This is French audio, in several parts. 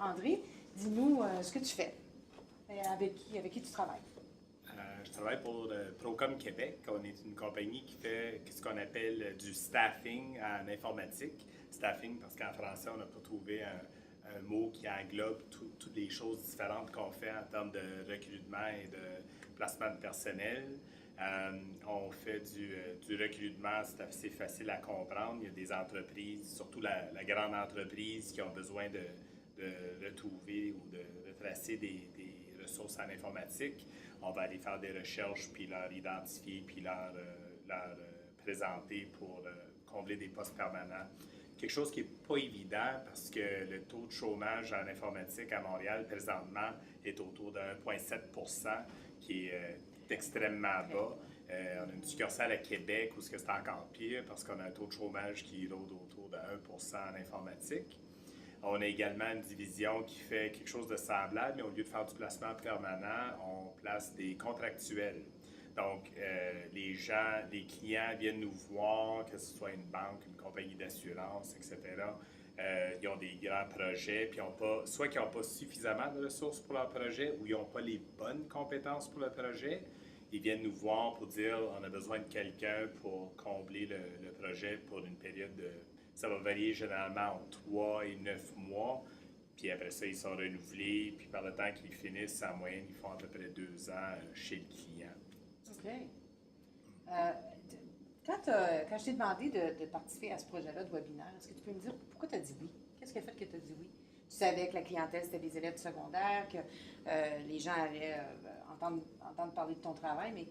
André, dis-nous ce que tu fais. Avec qui tu travailles? Je travaille pour Procom Québec. On est une compagnie qui fait ce qu'on appelle du staffing en informatique. Staffing parce qu'en français, on n'a pas trouvé un mot qui englobe toutes les choses différentes qu'on fait en termes de recrutement et de placement de personnel. On fait du recrutement, c'est assez facile à comprendre. Il y a des entreprises, surtout la grande entreprise, qui ont besoin de retrouver ou de retracer des ressources en informatique. On va aller faire des recherches, puis leur identifier, puis leur présenter pour combler des postes permanents. Quelque chose qui n'est pas évident parce que le taux de chômage en informatique à Montréal présentement est autour de 1,7 %, qui est extrêmement bas. On a une succursale à Québec où c'est encore pire parce qu'on a un taux de chômage qui rôde autour de 1 % en informatique. On a également une division qui fait quelque chose de semblable, mais au lieu de faire du placement permanent, on place des contractuels. Donc, les clients viennent nous voir, que ce soit une banque, une compagnie d'assurance, etc. Ils ont des grands projets, puis soit qu'ils n'ont pas suffisamment de ressources pour leur projet ou ils n'ont pas les bonnes compétences pour le projet. Ils viennent nous voir pour dire on a besoin de quelqu'un pour combler le projet pour une période de... Ça va varier généralement entre 3 et 9 mois. Puis après ça, ils sont renouvelés. Puis par le temps qu'ils finissent, en moyenne, ils font à peu près 2 ans chez le client. OK. Quand je t'ai demandé de participer à ce projet-là de webinaire, est-ce que tu peux me dire pourquoi tu as dit oui? Qu'est-ce qui a fait que tu as dit oui? Tu savais que la clientèle, c'était des élèves secondaires, que les gens allaient entendre parler de ton travail, mais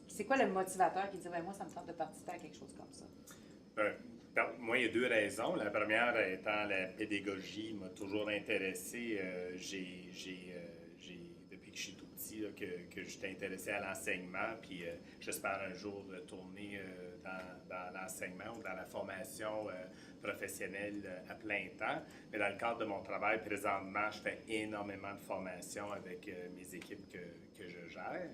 c'est quoi le motivateur qui dit moi, ça me tente de participer à quelque chose comme ça? Moi, il y a 2 raisons. La première étant la pédagogie m'a toujours intéressé. Depuis que je suis tout petit, là, que je suis intéressé à l'enseignement, puis j'espère un jour retourner dans l'enseignement ou dans la formation professionnelle à plein temps. Mais dans le cadre de mon travail, présentement, je fais énormément de formations avec mes équipes que je gère.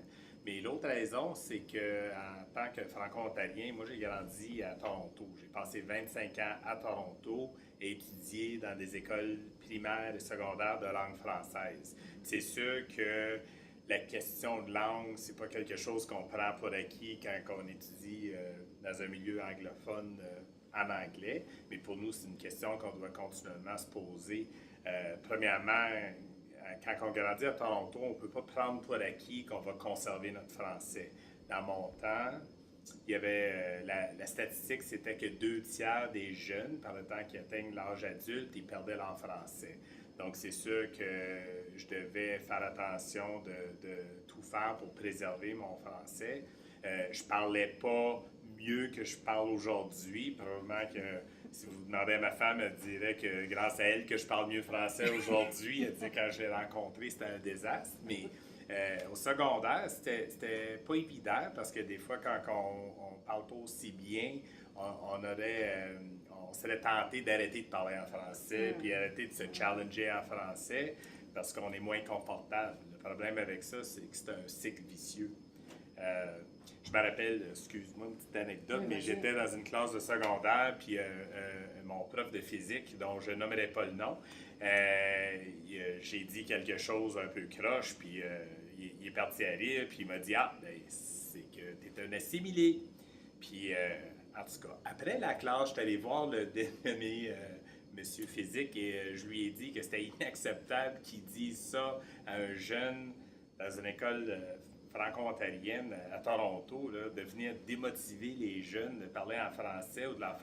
Mais l'autre raison, c'est qu'en tant que franco-ontarien, moi, j'ai grandi à Toronto. J'ai passé 25 ans à Toronto et étudié dans des écoles primaires et secondaires de langue française. C'est sûr que la question de langue, c'est pas quelque chose qu'on prend pour acquis quand on étudie dans un milieu anglophone en anglais. Mais pour nous, c'est une question qu'on doit continuellement se poser. Premièrement, quand on grandit à Toronto, on ne peut pas prendre pour acquis qu'on va conserver notre français. Dans mon temps, il y avait la statistique, c'était que 2 tiers des jeunes, par le temps qu'ils atteignent l'âge adulte, ils perdaient leur français. Donc, c'est sûr que je devais faire attention de tout faire pour préserver mon français. Je parlais pas mieux que je parle aujourd'hui. Probablement que si vous demandez à ma femme, elle dirait que grâce à elle que je parle mieux français aujourd'hui. Elle disait que quand je l'ai rencontré, c'était un désastre. Mais au secondaire, c'était pas évident parce que des fois, quand on parle pas aussi bien, on serait tenté d'arrêter de parler en français puis arrêter de se challenger en français parce qu'on est moins confortable. Le problème avec ça, c'est que c'est un cycle vicieux. Je me rappelle, excuse-moi, une petite anecdote, Oui, mais j'étais dans une classe de secondaire, puis mon prof de physique, dont je nommerai pas le nom, j'ai dit quelque chose un peu croche, puis il est parti à rire, puis il m'a dit ben, c'est que tu es un assimilé. Puis, en tout cas, après la classe, je suis allé voir le dénommé monsieur physique et je lui ai dit que c'était inacceptable qu'il dise ça à un jeune dans une école franco-ontarienne à Toronto, là, de venir démotiver les jeunes de parler en français ou de leur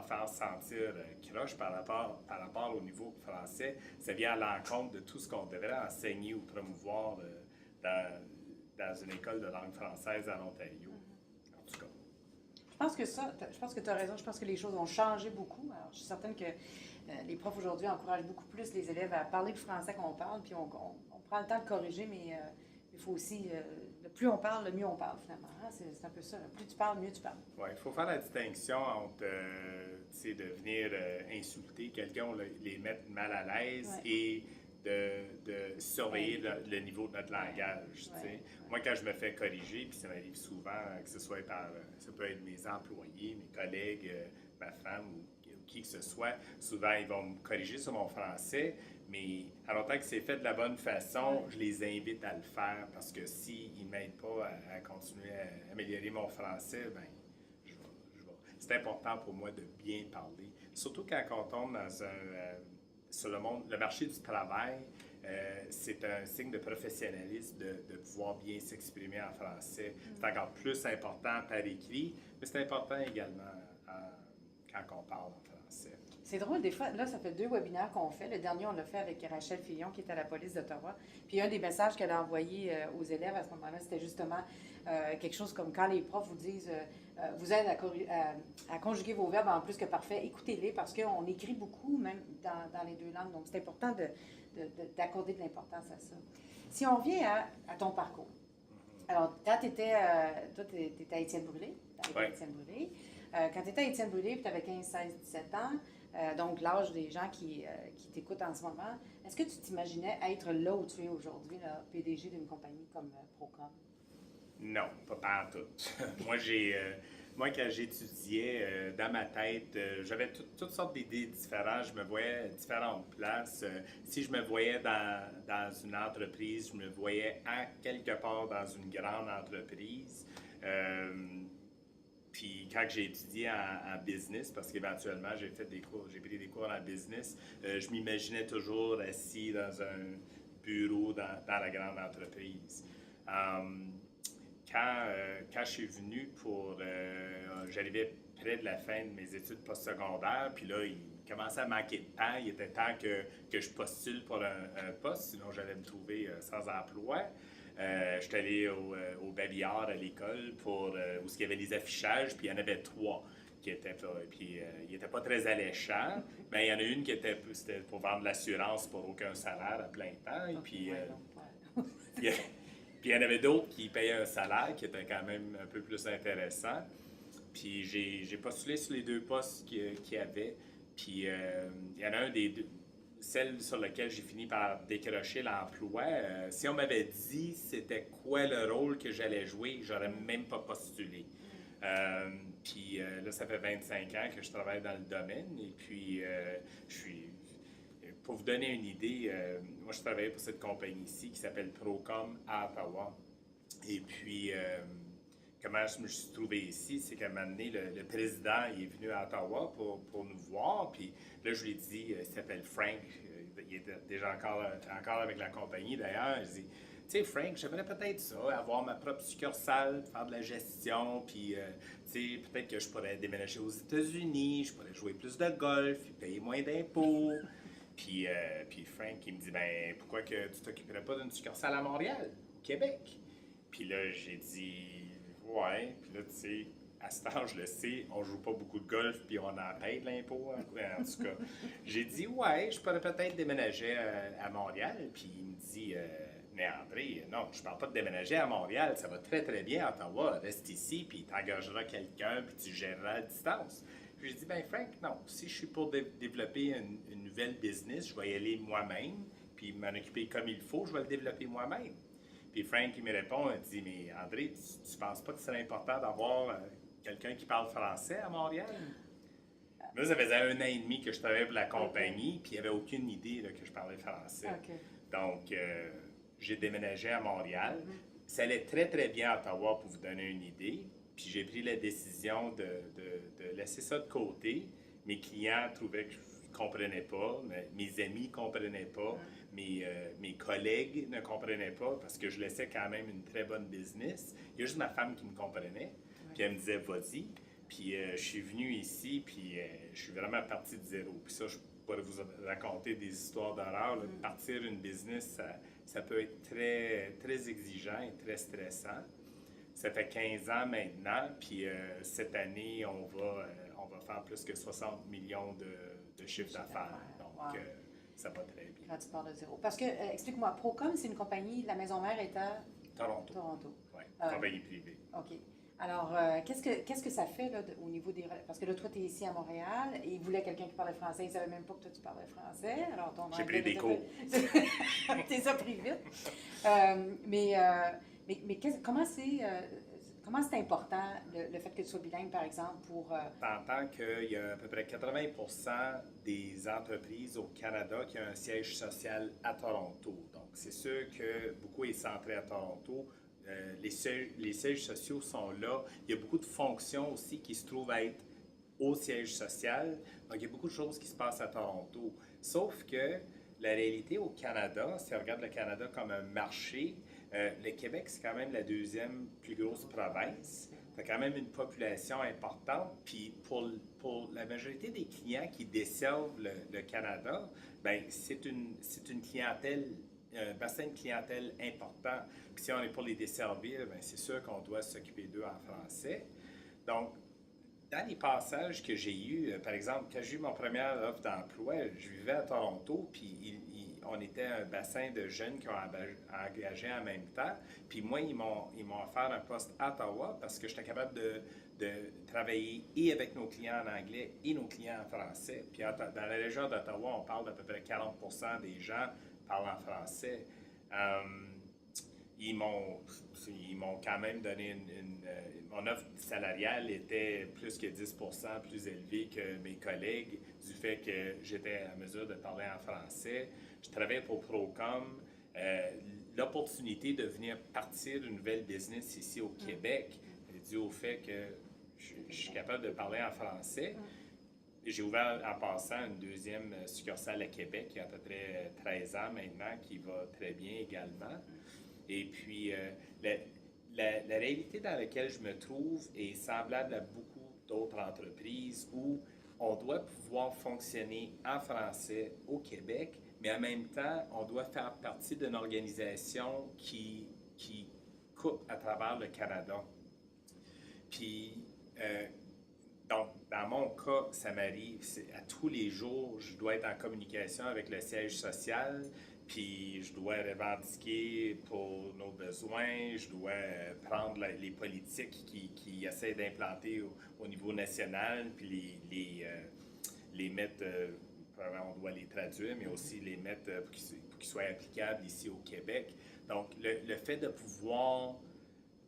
faire sentir croche par rapport au niveau français. Ça vient à l'encontre de tout ce qu'on devrait enseigner ou promouvoir dans une école de langue française en Ontario. En tout cas. Je pense que tu as raison. Je pense que les choses ont changé beaucoup. Alors, je suis certaine que les profs aujourd'hui encouragent beaucoup plus les élèves à parler le français qu'on parle, puis on prend le temps de corriger, mais il faut aussi, le plus on parle, le mieux on parle finalement. Hein? C'est un peu ça. Plus tu parles, mieux tu parles. Oui, il faut faire la distinction entre de venir insulter quelqu'un, les mettre mal à l'aise et de surveiller le niveau de notre langage. Moi, quand je me fais corriger, puis ça m'arrive souvent, que ce soit ça peut être mes employés, mes collègues, ma femme ou qui que ce soit, souvent, ils vont me corriger sur mon français, mais à longtemps que c'est fait de la bonne façon, je les invite à le faire parce que s'ils ne m'aident pas à continuer à améliorer mon français, ben c'est important pour moi de bien parler. Surtout quand on tombe sur le marché du travail, c'est un signe de professionnalisme de pouvoir bien s'exprimer en français. C'est encore plus important par écrit, mais c'est important également quand on parle en français. C'est drôle, des fois, là, ça fait 2 webinaires qu'on fait. Le dernier, on l'a fait avec Rachel Fillon, qui est à la police d'Ottawa. Puis un des messages qu'elle a envoyé aux élèves à ce moment-là, c'était justement quelque chose comme quand les profs vous disent, vous aident à conjuguer vos verbes en plus que parfait, écoutez-les parce qu'on écrit beaucoup, même dans les 2 langues. Donc, c'est important d'accorder de l'importance à ça. Si on revient à ton parcours. Alors, quand tu étais, toi, tu étais à Étienne-Brûlé. Quand tu étais à Étienne-Brûlé, puis tu avais 15, 16, 17 ans, donc l'âge des gens qui t'écoutent en ce moment, est-ce que tu t'imaginais être là où tu es aujourd'hui, PDG d'une compagnie comme Procom? Non, pas tout. Moi, quand j'étudiais, dans ma tête, j'avais toutes sortes d'idées différentes. Je me voyais à différentes places. Si je me voyais dans une entreprise, je me voyais à quelque part dans une grande entreprise. Puis quand j'ai étudié en business, parce qu'éventuellement j'ai pris des cours en business, je m'imaginais toujours assis dans un bureau dans la grande entreprise. Quand je suis venu j'arrivais près de la fin de mes études postsecondaires, puis là, il commençait à manquer de temps. Il était temps que je postule pour un poste, sinon j'allais me trouver sans emploi. Je suis allé au babillard à l'école où il y avait des affichages, puis il y en avait 3 qui étaient là. Puis ils n'étaient pas très alléchants, mais il y en a une c'était pour vendre l'assurance pour aucun salaire à plein temps. Et puis, puis il y en avait d'autres qui payaient un salaire qui était quand même un peu plus intéressant. Puis j'ai postulé sur les 2 postes qu'il y avait. Puis il y en a un des 2. Celle sur laquelle j'ai fini par décrocher l'emploi, si on m'avait dit c'était quoi le rôle que j'allais jouer, j'aurais même pas postulé. Puis là, ça fait 25 ans que je travaille dans le domaine et puis pour vous donner une idée, moi je travaillais pour cette compagnie-ci qui s'appelle Procom à Ottawa. Et puis, comment je me suis trouvé ici, c'est qu'à un moment donné, le président il est venu à Ottawa pour nous voir. Puis là, je lui ai dit, il s'appelle Frank, il était déjà encore avec la compagnie d'ailleurs. Je dis, tu sais, Frank, j'aimerais peut-être ça, avoir ma propre succursale, faire de la gestion, puis, tu sais, peut-être que je pourrais déménager aux États-Unis, je pourrais jouer plus de golf, puis payer moins d'impôts. Puis Frank, il me dit, ben pourquoi que tu t'occuperais pas d'une succursale à Montréal, au Québec? Puis là, j'ai dit, ouais. Puis là, tu sais, à cet âge, je le sais, on joue pas beaucoup de golf, puis on en paye de l'impôt. Hein? En tout cas, j'ai dit, ouais, je pourrais peut-être déménager à Montréal. Puis il me dit, mais André, non, je parle pas de déménager à Montréal, ça va très, très bien à Ottawa. Reste ici, puis tu engageras quelqu'un, puis tu géreras à distance. Puis j'ai dit, ben Frank, non, si je suis pour développer une nouvelle business, je vais y aller moi-même, puis m'en occuper comme il faut, je vais le développer moi-même. Puis Frank, il me répond, il dit, mais André, tu penses pas que c'est important d'avoir quelqu'un qui parle français à Montréal? Moi, ça faisait 1 an et demi que je travaillais pour la compagnie, puis il n'y avait aucune idée là, que je parlais français. Okay. Donc, j'ai déménagé à Montréal. Ça allait très, très bien à Ottawa, pour vous donner une idée. Puis j'ai pris la décision de laisser ça de côté. Mes clients trouvaient que je ne comprenais pas, mes amis ne comprenaient pas, mes collègues ne comprenaient pas parce que je laissais quand même une très bonne business. Il y a juste ma femme qui me comprenait. Puis elle me disait, vas-y. Puis je suis venu ici, puis je suis vraiment parti de zéro. Puis ça, je pourrais vous raconter des histoires d'horreur. Partir une business, ça peut être très, très exigeant et très stressant. Ça fait 15 ans maintenant, puis cette année, on va faire plus que 60 millions de chiffre d'affaires. Donc, ça va très bien. Quand tu pars de zéro. Parce que, explique-moi, Procom, c'est une compagnie, la maison mère est à Toronto. Oui, compagnie privée. OK. Alors, qu'est-ce que ça fait là, au niveau des... Parce que là, toi, tu es ici à Montréal et il voulait quelqu'un qui parlait français. Il ne savait même pas que toi, tu parlais français. Alors, j'ai pris des cours. T'es ça pris vite. Mais comment c'est... Comment c'est important le fait que tu sois bilingue, par exemple, pour... T'entends qu'il y a à peu près 80% des entreprises au Canada qui ont un siège social à Toronto. Donc, c'est sûr que beaucoup est centré à Toronto. Les sièges sociaux sont là. Il y a beaucoup de fonctions aussi qui se trouvent à être au siège social. Donc, il y a beaucoup de choses qui se passent à Toronto. Sauf que la réalité au Canada, si on regarde le Canada comme un marché, le Québec, c'est quand même la deuxième plus grosse province. Tu as quand même une population importante. Puis pour la majorité des clients qui desservent le Canada, ben c'est une clientèle, un bassin de clientèle important. Puis si on est pour les desservir, ben c'est sûr qu'on doit s'occuper d'eux en français. Donc, dans les passages que j'ai eus, par exemple, quand j'ai eu mon première offre d'emploi, je vivais à Toronto, puis on était un bassin de jeunes qui ont engagé en même temps. Puis moi, ils m'ont offert un poste à Ottawa parce que j'étais capable de travailler et avec nos clients en anglais et nos clients en français. Puis dans la région d'Ottawa, on parle d'à peu près 40% des gens parlent en français. Ils m'ont quand même donné mon offre salariale était plus que 10% plus élevée que mes collègues du fait que j'étais à mesure de parler en français. Je travaillais pour Procom. L'opportunité de venir partir une nouvelle business ici au Québec est due au fait que je suis capable de parler en français. J'ai ouvert en passant une deuxième succursale à Québec il y a à peu près 13 ans maintenant, qui va très bien également. Et puis, la réalité dans laquelle je me trouve est semblable à beaucoup d'autres entreprises où on doit pouvoir fonctionner en français au Québec, mais en même temps, on doit faire partie d'une organisation qui coupe à travers le Canada. Puis, donc, dans mon cas, ça m'arrive, à tous les jours, je dois être en communication avec le siège social, puis je dois revendiquer pour nos besoins, je dois prendre les politiques qui essaient d'implanter au niveau national, puis les mettre, on doit les traduire, mais aussi les mettre pour qu'ils soient applicables ici au Québec. Donc, le fait de pouvoir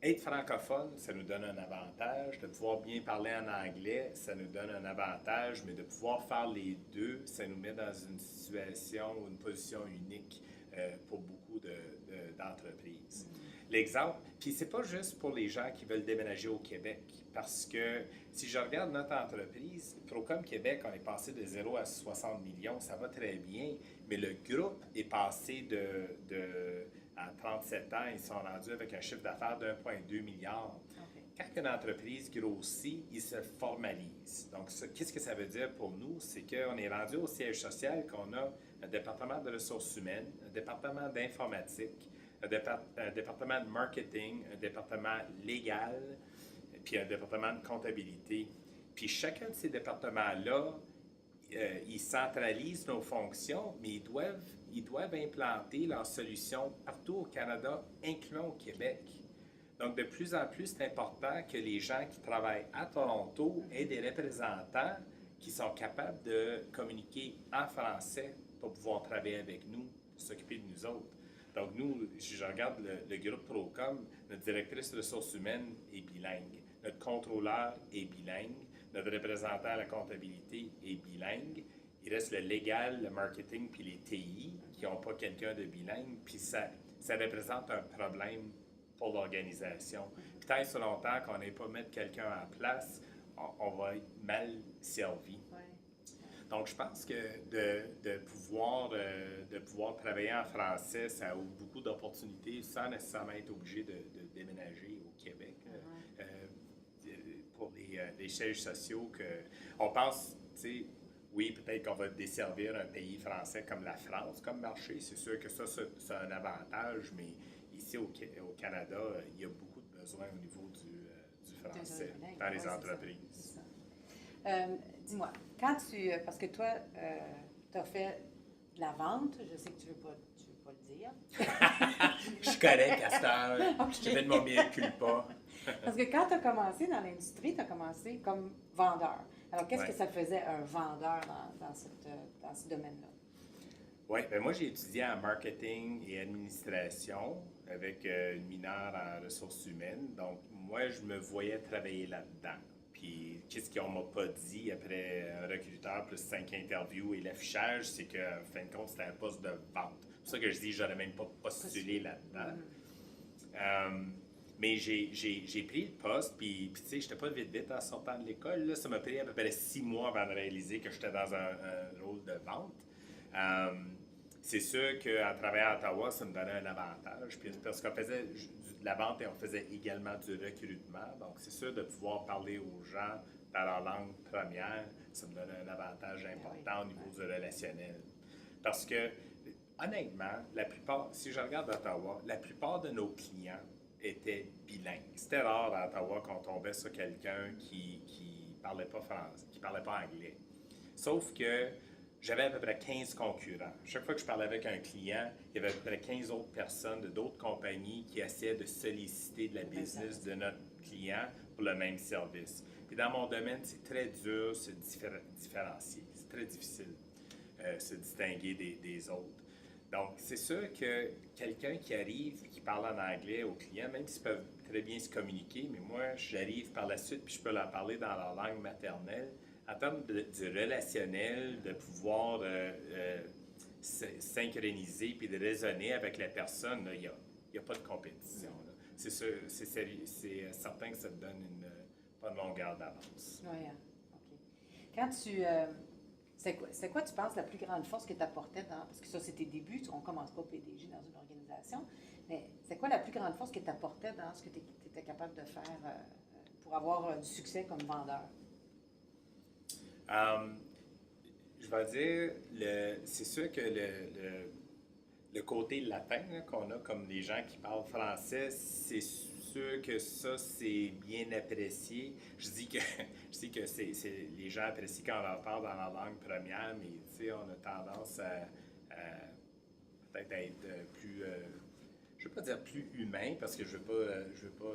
être francophone, ça nous donne un avantage. De pouvoir bien parler en anglais, ça nous donne un avantage. Mais de pouvoir faire les deux, ça nous met dans une situation ou une position unique pour beaucoup d'entreprises. L'exemple, puis c'est pas juste pour les gens qui veulent déménager au Québec, parce que si je regarde notre entreprise, Procom Québec, on est passé de 0 à 60 millions, ça va très bien, mais le groupe est passé à 37 ans, ils sont rendus avec un chiffre d'affaires de 1,2 milliard. Okay. Quand une entreprise grossit, il se formalise. Donc, qu'est-ce que ça veut dire pour nous? C'est qu'on est rendu au siège social, qu'on a un département de ressources humaines, un département d'informatique, un département de marketing, un département légal, puis un département de comptabilité. Puis chacun de ces départements-là, ils centralisent nos fonctions, mais ils doivent implanter leurs solutions partout au Canada, incluant au Québec. Donc, de plus en plus, c'est important que les gens qui travaillent à Toronto aient des représentants qui sont capables de communiquer en français pour pouvoir travailler avec nous, pour s'occuper de nous autres. Donc, nous, si je regarde le groupe Procom, notre directrice de ressources humaines est bilingue, notre contrôleur est bilingue, notre représentant à la comptabilité est bilingue. Il reste le légal, le marketing puis les TI qui n'ont pas quelqu'un de bilingue. Puis ça représente un problème pour l'organisation. Puis tant et si longtemps qu'on n'ait pas mettre quelqu'un en place, on va être mal servi. Ouais. Donc, je pense que de pouvoir travailler en français, ça ouvre beaucoup d'opportunités sans nécessairement être obligé de déménager au Québec. Pour les sièges sociaux, on pense, tu sais, oui, peut-être qu'on va desservir un pays français comme la France comme marché. C'est sûr que ça, c'est un avantage, mais ici au Canada, il y a beaucoup de besoins au niveau du français dans les entreprises. Dis-moi, parce que toi, tu as fait de la vente, je sais que tu ne veux pas le dire. Je suis correct à cette heure. Okay. Je fais de mon bien culpa. Parce que quand tu as commencé dans l'industrie, tu as commencé comme vendeur. Alors, qu'est-ce que ça faisait un vendeur dans ce domaine-là? Oui, ben moi j'ai étudié en marketing et administration avec une mineure en ressources humaines. Donc, moi, je me voyais travailler là-dedans. Puis, qu'est-ce qu'on m'a pas dit après un recruteur plus 5 interviews et l'affichage, c'est qu'en fin de compte, c'était un poste de vente. C'est pour ça que je dis que j'aurais même pas postulé là-dedans. Euh, mais j'ai pris le poste, puis tu sais, j'étais pas vite en sortant de l'école. Là, ça m'a pris à peu près 6 mois avant de réaliser que j'étais dans un rôle de vente. Euh, c'est sûr qu'en travaillant à Ottawa, ça me donnait un avantage. Puis, parce qu'on faisait de la vente et on faisait également du recrutement. Donc, c'est sûr de pouvoir parler aux gens dans leur langue première, ça me donnait un avantage important au niveau du relationnel. Parce que, honnêtement, la plupart, si je regarde Ottawa, la plupart de nos clients étaient bilingues. C'était rare à Ottawa qu'on tombait sur quelqu'un qui parlait pas français, qui parlait pas anglais. Sauf que j'avais à peu près 15 concurrents. Chaque fois que je parlais avec un client, il y avait à peu près 15 autres personnes de d'autres compagnies qui essayaient de solliciter de la business de notre client pour le même service. Puis dans mon domaine, c'est très dur de se différencier. C'est très difficile de se distinguer des autres. Donc, c'est sûr que quelqu'un qui arrive et qui parle en anglais aux clients, même s'ils peuvent très bien se communiquer, mais moi, j'arrive par la suite puis je peux leur parler dans leur langue maternelle. En termes du relationnel, de pouvoir synchroniser puis de raisonner avec la personne, il n'y a pas de compétition. Là. C'est sûr, c'est certain que ça te donne une bonne longueur d'avance. Oui, OK. Quand tu. C'est quoi, tu penses, la plus grande force que tu apportais dans. Parce que ça, c'est tes débuts, on ne commence pas PDG dans une organisation, mais c'est quoi la plus grande force que tu apportais dans ce que tu étais capable de faire pour avoir du succès comme vendeur? Je vais dire, c'est sûr que le côté latin là, qu'on a comme les gens qui parlent français, c'est sûr que ça, c'est bien apprécié. Je dis que les gens apprécient quand on leur parle dans leur langue première, mais tu sais, on a tendance à peut-être être plus, je ne veux pas dire plus humain, parce que je veux pas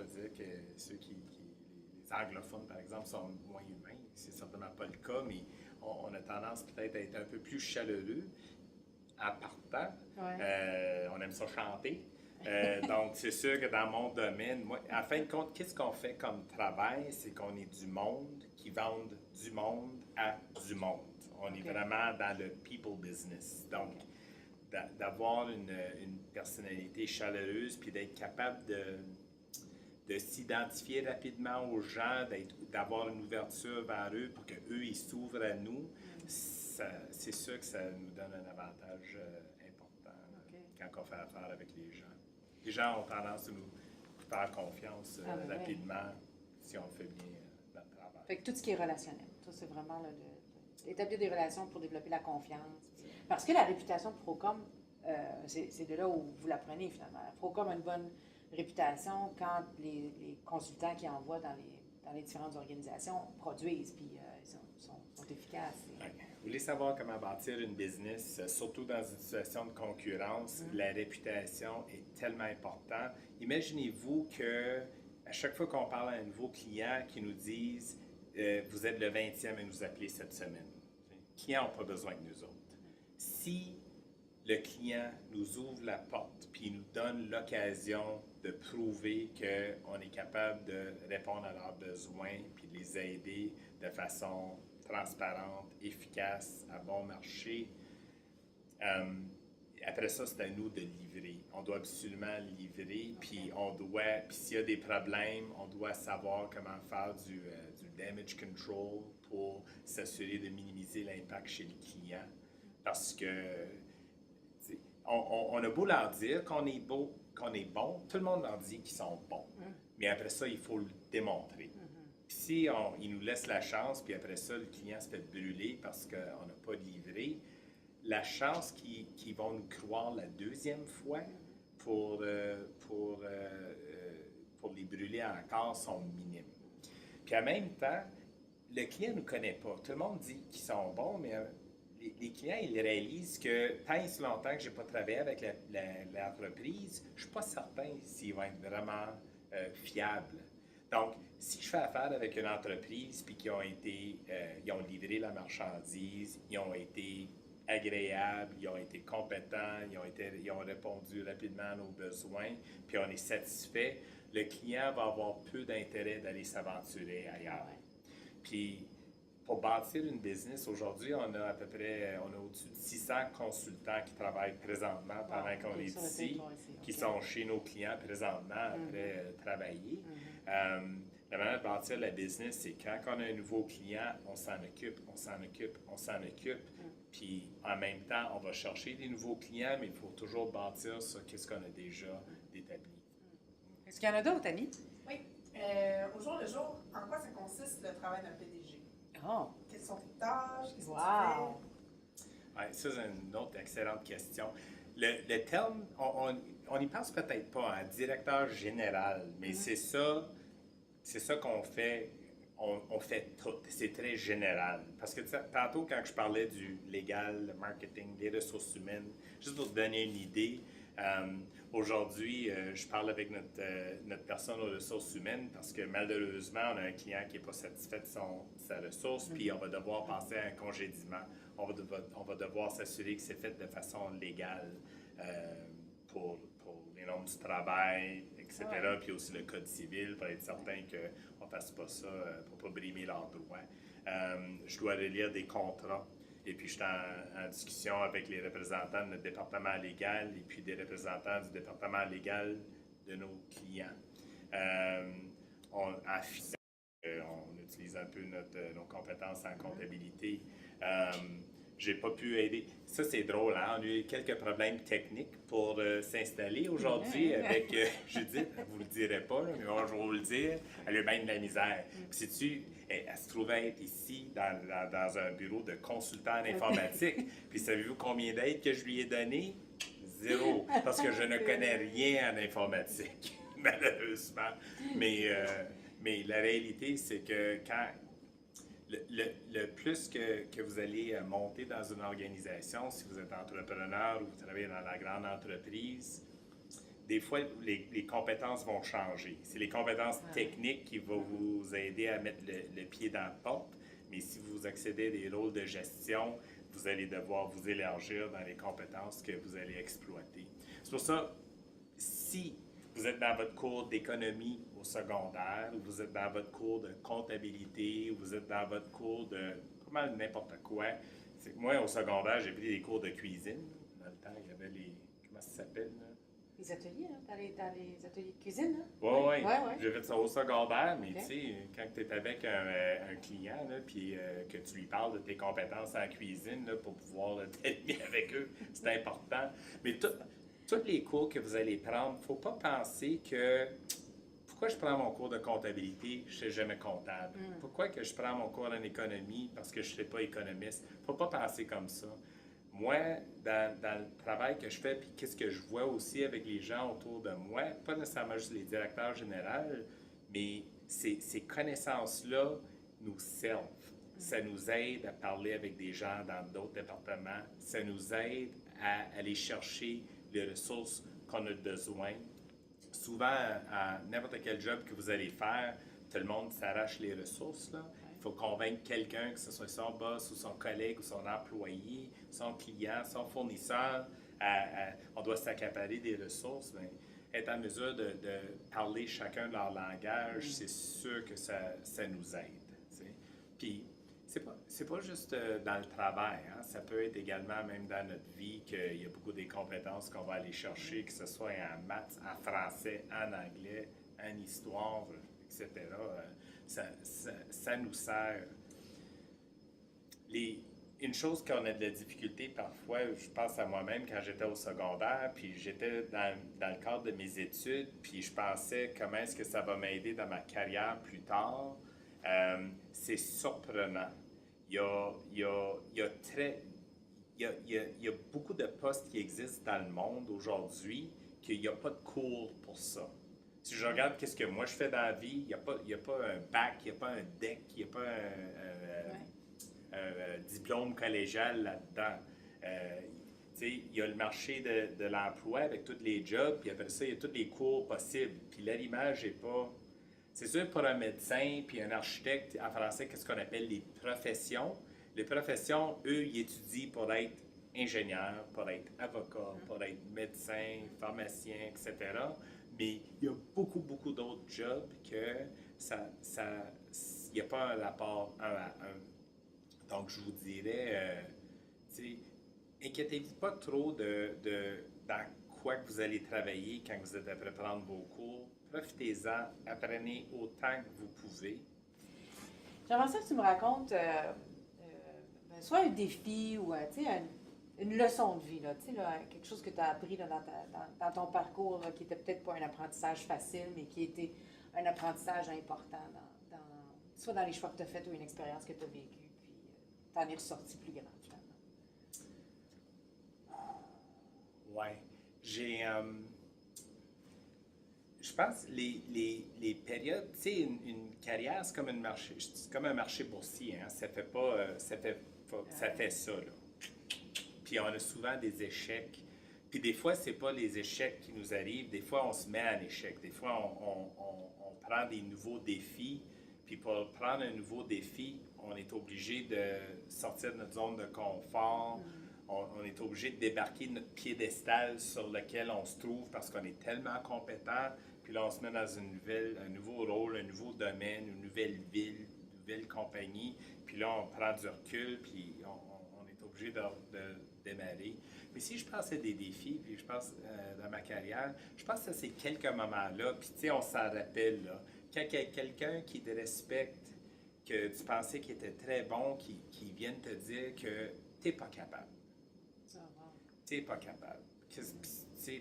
dire que les anglophones, par exemple, sont moins humains. C'est certainement pas le cas, mais on a tendance peut-être à être un peu plus chaleureux en partant. Ouais. On aime ça chanter. Donc, c'est sûr que dans mon domaine, moi, en fin de compte, qu'est-ce qu'on fait comme travail? C'est qu'on est du monde qui vendent du monde à du monde. On est vraiment dans le people business. Donc, d'avoir une personnalité chaleureuse puis d'être capable de s'identifier rapidement aux gens, d'avoir une ouverture vers eux pour qu'eux, ils s'ouvrent à nous, c'est sûr que ça nous donne un avantage important quand on fait affaire avec les gens. Les gens ont tendance à nous faire confiance rapidement si on fait bien notre travail. Fait que tout ce qui est relationnel, ça, c'est vraiment établir des relations pour développer la confiance. Parce que la réputation de Procom, c'est de là où vous la prenez finalement. Procom a une bonne réputation quand les consultants qui envoient dans les différentes organisations produisent, puis sont efficaces. Vous voulez savoir comment bâtir une business, surtout dans une situation de concurrence, la réputation est tellement importante. Imaginez-vous que à chaque fois qu'on parle à un nouveau client qui nous dise vous êtes le 20e à nous appeler cette semaine. Les clients n'ont pas besoin de nous autres. Si le client nous ouvre la porte puis nous donne l'occasion de prouver qu'on est capable de répondre à leurs besoins puis de les aider de façon transparente, efficace, à bon marché. Après ça, c'est à nous de livrer. On doit absolument livrer, puis s'il y a des problèmes, on doit savoir comment faire du damage control pour s'assurer de minimiser l'impact chez le client. Parce que on a beau leur dire qu'on est bon, tout le monde leur dit qu'ils sont bons. Mais après ça, il faut le démontrer. Puis si ils nous laissent la chance, puis après ça, le client se fait brûler parce qu'on n'a pas livré, la chance qu'ils vont nous croire la deuxième fois pour les brûler encore sont minimes. Puis en même temps, le client ne nous connaît pas. Tout le monde dit qu'ils sont bons, mais les clients, ils réalisent que tant et si longtemps que je n'ai pas travaillé avec l'entreprise, je ne suis pas certain s'ils vont être vraiment fiables. Donc, si je fais affaire avec une entreprise puis ils ont livré la marchandise, ils ont été agréables, ils ont été compétents, ils ont répondu rapidement à nos besoins, puis on est satisfait, le client va avoir peu d'intérêt d'aller s'aventurer ailleurs. Puis, pour bâtir une business, aujourd'hui, on a à peu près, on a au-dessus de 600 consultants qui travaillent présentement pendant qu'on est ici, qui sont chez nos clients présentement après travailler. La manière de bâtir la business, c'est quand on a un nouveau client, on s'en occupe. Puis en même temps, on va chercher des nouveaux clients, mais il faut toujours bâtir sur ce qu'on a déjà établi. Est-ce qu'il y en a d'autres, Annie? Oui. Au jour le jour, en quoi ça consiste le travail d'un PDG? Oh! Quelles sont tes tâches? Qu'est-ce que Wow! tu fais? Ouais, ça, c'est une autre excellente question. Le terme, on n'y pense peut-être pas, un directeur général, mais c'est ça qu'on fait. On fait tout. C'est très général. Parce que tantôt, quand je parlais du légal, le marketing, des ressources humaines, juste pour te donner une idée, aujourd'hui, je parle avec notre personne aux ressources humaines parce que malheureusement, on a un client qui n'est pas satisfait de sa ressource, puis on va devoir passer à un congédiement. On va devoir s'assurer que c'est fait de façon légale pour les normes du travail, etc. Puis aussi le code civil pour être certain qu'on ne fasse pas ça pour ne pas brimer leurs droits. Je dois relire des contrats. Et puis, je suis en discussion avec les représentants de notre département légal et puis des représentants du département légal de nos clients. On utilise un peu nos compétences en comptabilité. J'ai pas pu aider. Ça, c'est drôle, hein? On a eu quelques problèmes techniques pour s'installer aujourd'hui avec Judith. Vous le direz pas, là, mais moi, je vais vous le dire. Elle a eu bien de la misère. Puis, sais-tu, elle se trouvait être ici dans un bureau de consultant en informatique. Puis, savez-vous combien d'aides que je lui ai donné? 0. Parce que je ne connais rien en informatique, malheureusement. Mais la réalité, c'est que quand. Le plus que vous allez monter dans une organisation, si vous êtes entrepreneur ou vous travaillez dans la grande entreprise, des fois, les compétences vont changer. C'est les compétences techniques qui vont vous aider à mettre le pied dans la porte, mais si vous accédez à des rôles de gestion, vous allez devoir vous élargir dans les compétences que vous allez exploiter. C'est pour ça, si vous êtes dans votre cours d'économie au secondaire, ou vous êtes dans votre cours de comptabilité, ou vous êtes dans votre cours de pas mal n'importe quoi. C'est que moi, au secondaire, j'ai pris des cours de cuisine. Dans le temps, il y avait les... Comment ça s'appelle, là? Les ateliers, hein? Dans les ateliers de cuisine, hein? Oui. J'ai fait ça au secondaire, mais tu sais, quand tu es avec un client, puis que tu lui parles de tes compétences en cuisine là, pour pouvoir t'aider avec eux, c'est important. Mais tous les cours que vous allez prendre, il ne faut pas penser que pourquoi je prends mon cours de comptabilité, je ne suis jamais comptable. Pourquoi que je prends mon cours en économie parce que je ne suis pas économiste. Il ne faut pas penser comme ça. Moi, dans le travail que je fais, puis qu'est-ce que je vois aussi avec les gens autour de moi, pas nécessairement juste les directeurs généraux, mais ces connaissances-là nous servent. Ça nous aide à parler avec des gens dans d'autres départements. Ça nous aide à aller chercher les ressources qu'on a besoin. Souvent, à n'importe quel job que vous allez faire, tout le monde s'arrache les ressources, là. Il faut convaincre quelqu'un, que ce soit son boss ou son collègue ou son employé, son client, son fournisseur. On doit s'accaparer des ressources. Bien, être en mesure de parler chacun de leur langage, c'est sûr que ça nous aide. T'sais. Puis, c'est pas juste dans le travail. Hein? Ça peut être également même dans notre vie qu'il y a beaucoup des compétences qu'on va aller chercher, que ce soit en maths, en français, en anglais, en histoire, etc. Ça nous sert. Une chose qu'on a de la difficulté parfois, je pense à moi-même quand j'étais au secondaire, puis j'étais dans le cadre de mes études, puis je pensais comment est-ce que ça va m'aider dans ma carrière plus tard. C'est surprenant. Il y a beaucoup de postes qui existent dans le monde aujourd'hui qu'il n'y a pas de cours pour ça. Si je regarde qu'est-ce que moi je fais dans la vie, il n'y a pas un bac, il n'y a pas un DEC, il n'y a pas un diplôme collégial là-dedans. Il y a le marché de l'emploi avec tous les jobs, puis après ça, il y a tous les cours possibles. Puis là, l'image n'est pas... C'est sûr, pour un médecin puis un architecte, en français, qu'est-ce qu'on appelle les professions. Les professions, eux, ils étudient pour être ingénieur, pour être avocat, pour être médecin, pharmacien, etc. Mais il y a beaucoup, beaucoup d'autres jobs que il n'y a pas un rapport un à un. Donc, je vous dirais, inquiétez-vous pas trop dans quoi que vous allez travailler quand vous êtes après prendre vos cours. Profitez-en, apprenez autant que vous pouvez. J'aimerais ça que tu me racontes soit un défi ou une leçon de vie, là, quelque chose que tu as appris là, dans ton parcours là, qui n'était peut-être pas un apprentissage facile, mais qui était un apprentissage important, soit dans les choix que tu as faits ou une expérience que tu as vécue, puis tu en es ressorti plus grand, finalement. Ouais. Je pense les périodes, tu sais, une carrière, c'est comme un marché boursier, hein? Ça fait ça, là. Puis on a souvent des échecs. Puis des fois, c'est pas les échecs qui nous arrivent. Des fois, on se met en échec. Des fois, on prend des nouveaux défis. Puis pour prendre un nouveau défi, on est obligé de sortir de notre zone de confort. On est obligé de débarquer de notre piédestal sur lequel on se trouve parce qu'on est tellement compétent. Puis là, on se met dans un nouveau rôle, un nouveau domaine, une nouvelle ville, une nouvelle compagnie. Puis là, on prend du recul, puis on est obligé de démarrer. Mais si je pense à des défis, puis je pense dans ma carrière, je pense que c'est quelques moments-là. Puis tu sais, on s'en rappelle, là. Quand il y a quelqu'un qui te respecte, que tu pensais qu'il était très bon, qui vient te dire que tu n'es pas capable. Tu n'es pas capable. Tu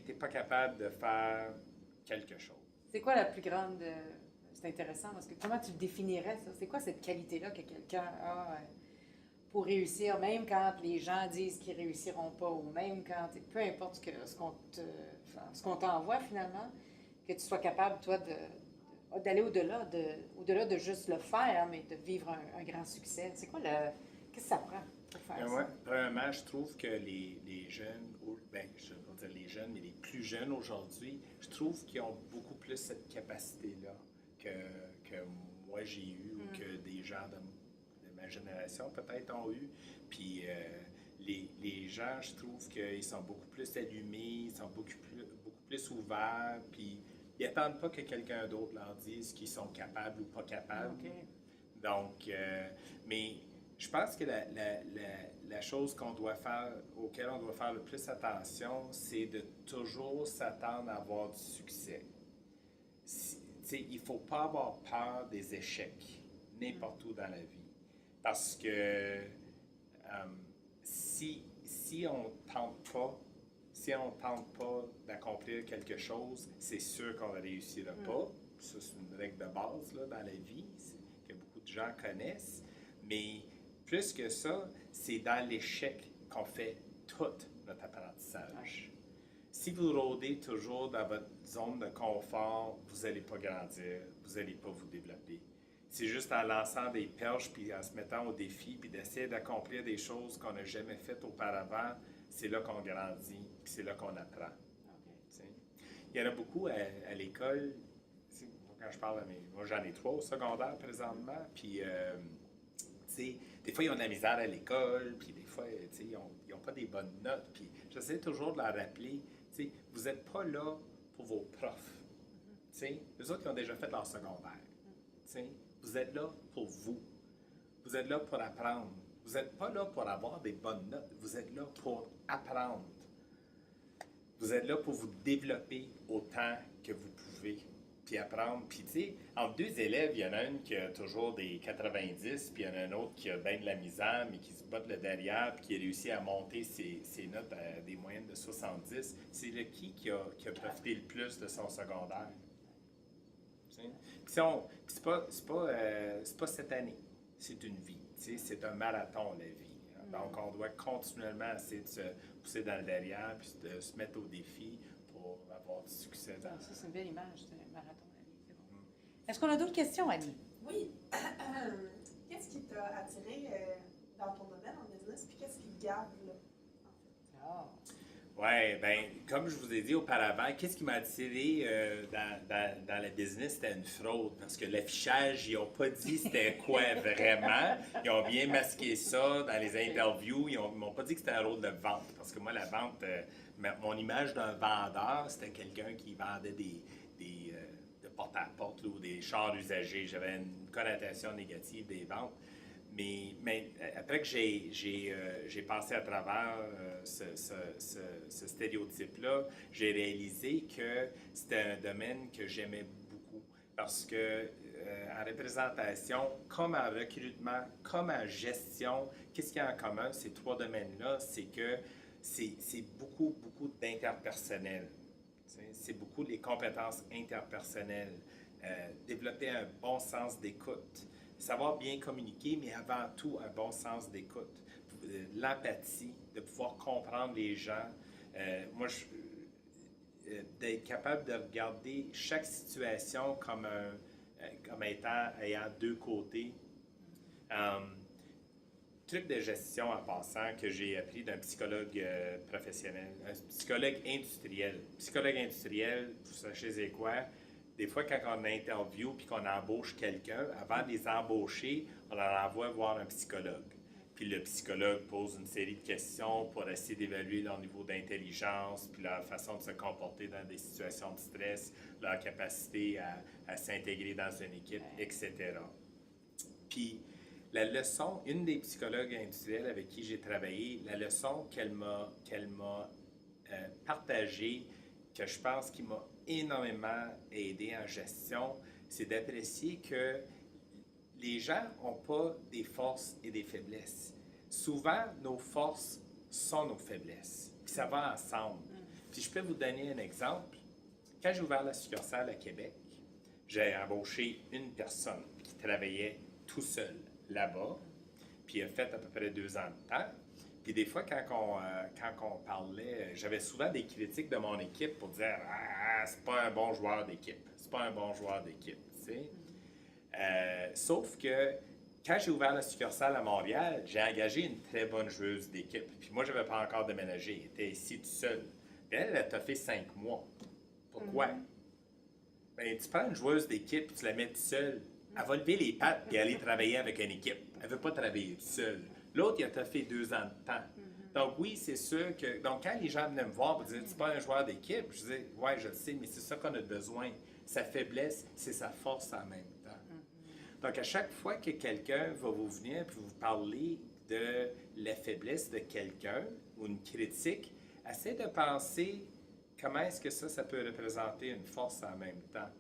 n'es pas capable de faire quelque chose. C'est quoi la plus grande... c'est intéressant parce que comment tu le définirais, ça? C'est quoi cette qualité-là que quelqu'un a pour réussir, même quand les gens disent qu'ils ne réussiront pas, ou même quand... Peu importe ce qu'on t'envoie finalement, que tu sois capable, toi, d'aller au-delà de juste le faire, mais de vivre un grand succès. C'est quoi qu'est-ce que ça prend pour faire ça? Premièrement, je trouve que les jeunes, je ne vais pas dire les jeunes, mais les plus jeunes aujourd'hui, je trouve qu'ils ont beaucoup plus cette capacité-là que moi j'ai eu ou que des gens de ma génération peut-être ont eu. Puis les gens, je trouve qu'ils sont beaucoup plus allumés, ils sont beaucoup plus ouverts, puis ils n'attendent pas que quelqu'un d'autre leur dise qu'ils sont capables ou pas capables. Okay. Donc, mais je pense que la chose auquel on doit faire le plus attention, c'est de toujours s'attendre à avoir du succès. Il ne faut pas avoir peur des échecs, n'importe où dans la vie. Parce que si on ne tente pas d'accomplir quelque chose, c'est sûr qu'on ne réussira pas. Ça, c'est une règle de base là, dans la vie que beaucoup de gens connaissent. Mais plus que ça, c'est dans l'échec qu'on fait tout notre apprentissage. Si vous rôdez toujours dans votre zone de confort, vous n'allez pas grandir, vous n'allez pas vous développer. C'est juste en lançant des perches, puis en se mettant au défi, puis d'essayer d'accomplir des choses qu'on n'a jamais faites auparavant, c'est là qu'on grandit, puis c'est là qu'on apprend. Okay. Il y en a beaucoup à l'école. Quand je parle moi j'en ai 3 au secondaire présentement, puis des fois ils ont de la misère à l'école, puis des fois ils n'ont pas des bonnes notes, puis j'essaie toujours de leur rappeler, vous n'êtes pas là pour vos profs. Eux autres, ils ont déjà fait leur secondaire. Vous êtes là pour vous. Vous êtes là pour apprendre. Vous n'êtes pas là pour avoir des bonnes notes. Vous êtes là pour apprendre. Vous êtes là pour vous développer autant que vous pouvez. Puis apprendre. Puis, entre 2 élèves, il y en a une qui a toujours des 90, puis il y en a un autre qui a bien de la misère, mais qui se botte le derrière, puis qui a réussi à monter ses notes à des moyennes de 70. C'est qui a profité le plus de son secondaire? Puis c'est pas cette année, c'est une vie. C'est un marathon, la vie. Donc, on doit continuellement essayer de se pousser dans le derrière, puis de se mettre au défi pour avoir du succès. Ça, c'est une belle image, c'est un marathon, Annie. C'est bon. Est-ce qu'on a d'autres questions, Annie? Oui. Qu'est-ce qui t'a attiré dans ton domaine en business, puis qu'est-ce qui te garde là, en fait? Oui, bien, comme je vous ai dit auparavant, qu'est-ce qui m'a attiré dans le business, c'était une fraude. Parce que l'affichage, ils n'ont pas dit c'était quoi vraiment. Ils ont bien masqué ça dans les interviews. Ils m'ont pas dit que c'était un rôle de vente. Parce que moi, la vente, mon image d'un vendeur, c'était quelqu'un qui vendait de porte-à-porte là, ou des chars usagés. J'avais une connotation négative des ventes. Mais après que j'ai passé à travers ce stéréotype-là, j'ai réalisé que c'était un domaine que j'aimais beaucoup. Parce que en représentation, comme en recrutement, comme en gestion, qu'est-ce qu'il y a en commun, ces trois domaines-là? C'est que c'est beaucoup, beaucoup d'interpersonnel. C'est beaucoup les compétences interpersonnelles. Développer un bon sens d'écoute. Savoir bien communiquer, mais avant tout, un bon sens d'écoute. L'empathie, de pouvoir comprendre les gens. D'être capable de regarder chaque situation comme ayant deux côtés. Truc de gestion en passant que j'ai appris d'un psychologue professionnel, un psychologue industriel. Psychologue industriel, vous sachez c'est quoi? Des fois, quand on interview puis qu'on embauche quelqu'un, avant de les embaucher, on leur envoie voir un psychologue. Puis le psychologue pose une série de questions pour essayer d'évaluer leur niveau d'intelligence, puis leur façon de se comporter dans des situations de stress, leur capacité à s'intégrer dans une équipe, etc. Puis la leçon, une des psychologues industriels avec qui j'ai travaillé, la leçon qu'elle m'a partagée, que je pense qui m'a énormément aidé en gestion, c'est d'apprécier que les gens n'ont pas des forces et des faiblesses. Souvent, nos forces sont nos faiblesses. Puis ça va ensemble. Puis je peux vous donner un exemple. Quand j'ai ouvert la succursale à Québec, j'ai embauché une personne qui travaillait tout seul là-bas, puis il a fait à peu près 2 ans de temps. Puis des fois, quand on parlait, j'avais souvent des critiques de mon équipe pour dire « Ah, c'est pas un bon joueur d'équipe. C'est pas un bon joueur d'équipe. » tu sais. Sauf que quand j'ai ouvert la succursale à Montréal, j'ai engagé une très bonne joueuse d'équipe. Puis moi, je n'avais pas encore déménagé. Elle était ici tout seul. Puis elle a toffé 5 mois. Pourquoi? Ben, tu prends une joueuse d'équipe et tu la mets toute seule. Elle va lever les pattes et aller travailler avec une équipe. Elle ne veut pas travailler toute seule. L'autre, il a toffé 2 ans de temps. Donc oui, c'est sûr que... Donc quand les gens venaient me voir pour dire « Tu n'es pas un joueur d'équipe », je disais « Ouais, je le sais, mais c'est ça qu'on a besoin. Sa faiblesse, c'est sa force en même temps. » Donc à chaque fois que quelqu'un va vous venir et vous parler de la faiblesse de quelqu'un ou une critique, essayez de penser comment est-ce que ça peut représenter une force en même temps.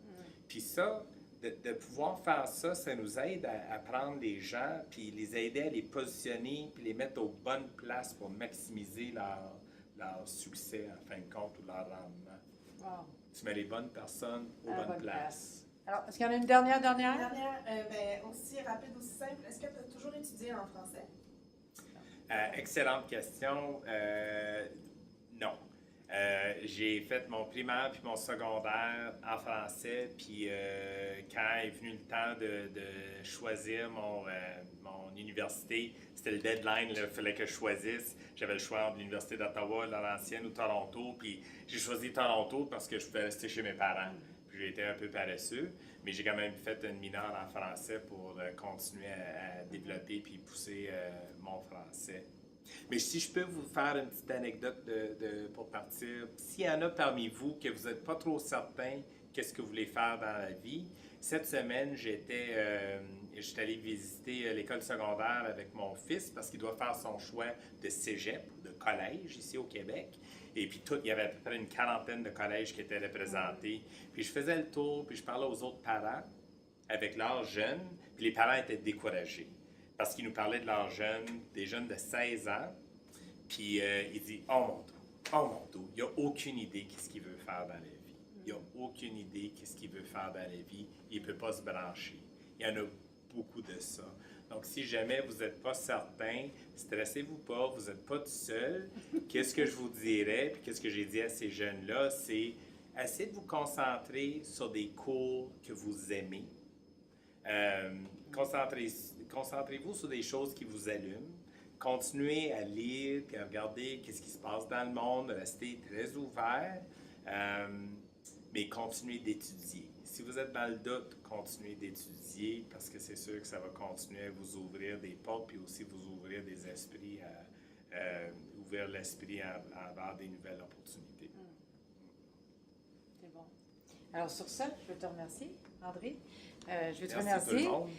Puis ça, de pouvoir faire ça, ça nous aide à prendre les gens, puis les aider à les positionner, puis les mettre aux bonnes places pour maximiser leur succès, en fin de compte, ou leur rendement. Wow. Tu mets les bonnes personnes aux bonnes places. Alors, est-ce qu'il y en a une dernière? Aussi rapide, aussi simple. Est-ce que tu as toujours étudié en français? Excellente question. Non. J'ai fait mon primaire puis mon secondaire en français, puis quand est venu le temps de choisir mon université, c'était le deadline, il fallait que je choisisse. J'avais le choix entre l'Université d'Ottawa, Laurentienne ou Toronto, puis j'ai choisi Toronto parce que je pouvais rester chez mes parents. Puis j'ai été un peu paresseux, mais j'ai quand même fait une mineure en français pour continuer à développer puis pousser mon français. Mais si je peux vous faire une petite anecdote pour partir, s'il y en a parmi vous que vous n'êtes pas trop certain qu'est-ce que vous voulez faire dans la vie, cette semaine, j'étais allé visiter l'école secondaire avec mon fils parce qu'il doit faire son choix de cégep, de collège ici au Québec. Et puis il y avait à peu près une 40aine de collèges qui étaient représentés. Puis je faisais le tour, puis je parlais aux autres parents avec leurs jeunes, puis les parents étaient découragés. Parce qu'il nous parlait de leurs jeunes, des jeunes de 16 ans. Puis il dit « Oh mon Dieu, il n'a aucune idée qu'est-ce qu'il veut faire dans la vie. Il n'a aucune idée qu'est-ce qu'il veut faire dans la vie. Il ne peut pas se brancher. » Il y en a beaucoup de ça. Donc, si jamais vous n'êtes pas certain, stressez-vous pas, vous n'êtes pas tout seul. Qu'est-ce que je vous dirais, puis qu'est-ce que j'ai dit à ces jeunes-là, c'est essayez de vous concentrer sur des cours que vous aimez. Concentrez-vous sur des choses qui vous allument. continuez à lire puis à regarder qu'est-ce qui se passe dans le monde, restez très ouvert, mais continuez d'étudier. Si vous êtes dans le doute, continuez d'étudier parce que c'est sûr que ça va continuer à vous ouvrir des portes puis aussi vous ouvrir des esprits, ouvrir l'esprit à avoir des nouvelles opportunités. C'est bon. Alors sur ça, je veux te remercier, André. Je veux te Merci tout le remercier. monde.